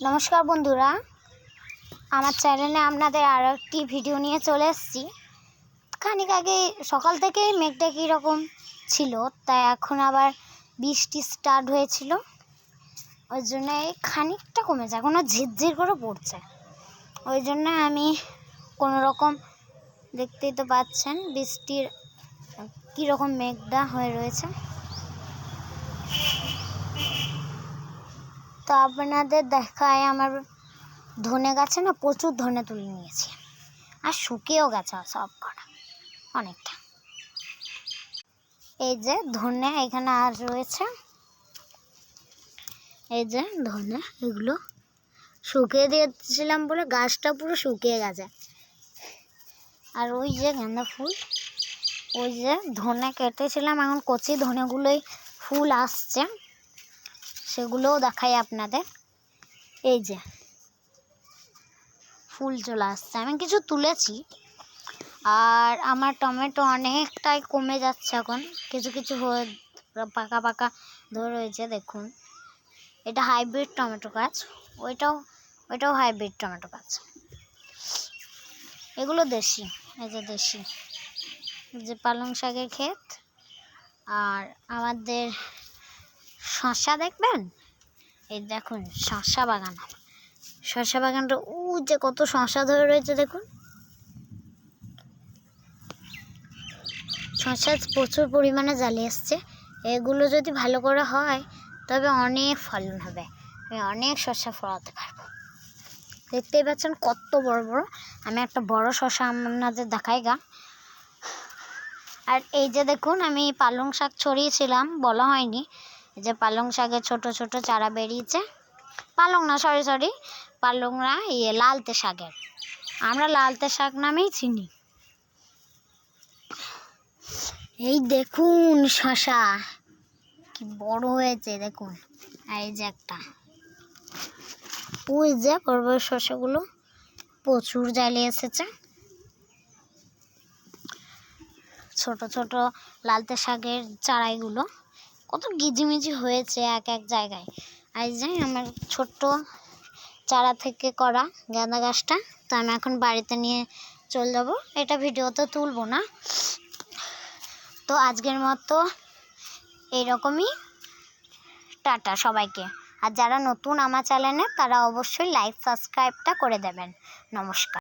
নমস্কার বন্ধুরা, আমার চ্যানেলে আপনাদের আরও একটি ভিডিও নিয়ে চলে এসেছি। খানিক আগে সকাল থেকেই মেঘটা কীরকম ছিল, তাই এখন আবার বৃষ্টি স্টার্ট হয়েছিল, ওই জন্য খানিকটা কমেছে, এখনও ঝিরঝির করে পড়ছে। ওই জন্য আমি কোনো রকম, দেখতেই তো পাচ্ছেন বৃষ্টির কীরকম মেঘটা হয়ে রয়েছে। তো আপনাদের দেখায় আমার ধনে গাছে না প্রচুর ধনে তুলে নিয়েছি, আর শুকিয়েও গেছে সব কটা অনেকটা। এই যে ধনে এখানে আর রয়েছে, এই যে ধনে, এগুলো শুকিয়ে দিয়েছিলাম বলে গাছটা পুরো শুকিয়ে গেছে। আর ওই যে গাঁদা ফুল, ওই যে ধনে কেটেছিলাম, এখন কচি ধনেগুলোই ফুল আসছে, সেগুলোও দেখাই আপনাদের। এই যে ফুল চলে আসছে, আমি কিছু তুলেছি। আর আমার টমেটো অনেকটাই কমে যাচ্ছে, এখন কিছু কিছু হয়ে পাকা পাকা ধরে রয়েছে। দেখুন, এটা হাইব্রিড টমেটো গাছ, ওইটাও হাইব্রিড টমেটো গাছ। এগুলো দেশি, এই যে দেশি, যে পালং শাকের ক্ষেত। আর আমাদের শসা দেখবেন, এই দেখুন শসা বাগান, শসা বাগানটা যে কত শসা ধরে রয়েছে দেখুন। শসা প্রচুর পরিমাণে জালি আসছে, এগুলো যদি ভালো করে হয় তবে অনেক ফলন হবে, আমি অনেক শসা ফলাতে পারবো। দেখতেই পাচ্ছেন কত বড় বড়। আমি একটা বড় শসা আপনাদের দেখাই গা। আর এই যে দেখুন, আমি পালং শাক ছড়িয়েছিলাম, বলা হয়নি, এই যে পালং শাকের ছোট ছোট চারা বেরিয়েছে। পালং না, সরি পালং না, লালতে শাকের, আমরা লালতে শাক নামেই চিনি। এই দেখুন শসা কি বড় হয়েছে দেখুন। এই যে একটা, ওই যে বড় বড় শসাগুলো প্রচুর জালি এসেছে। ছোট ছোট লালতে শাকের চারাইগুলো কত গিজিমিজি হয়েছে এক এক জায়গায়। এই যে আমার ছোট্ট চারা থেকে করা গাঁদা গাছটা, তো আমি এখন বাড়িতে নিয়ে চলে যাবো, এটা ভিডিওতে তুলবো না। তো আজকের মতো এইরকমই, টাটা সবাইকে। আর যারা নতুন আমার চ্যানেলে, তারা অবশ্যই লাইক সাবস্ক্রাইবটা করে দেবেন। নমস্কার।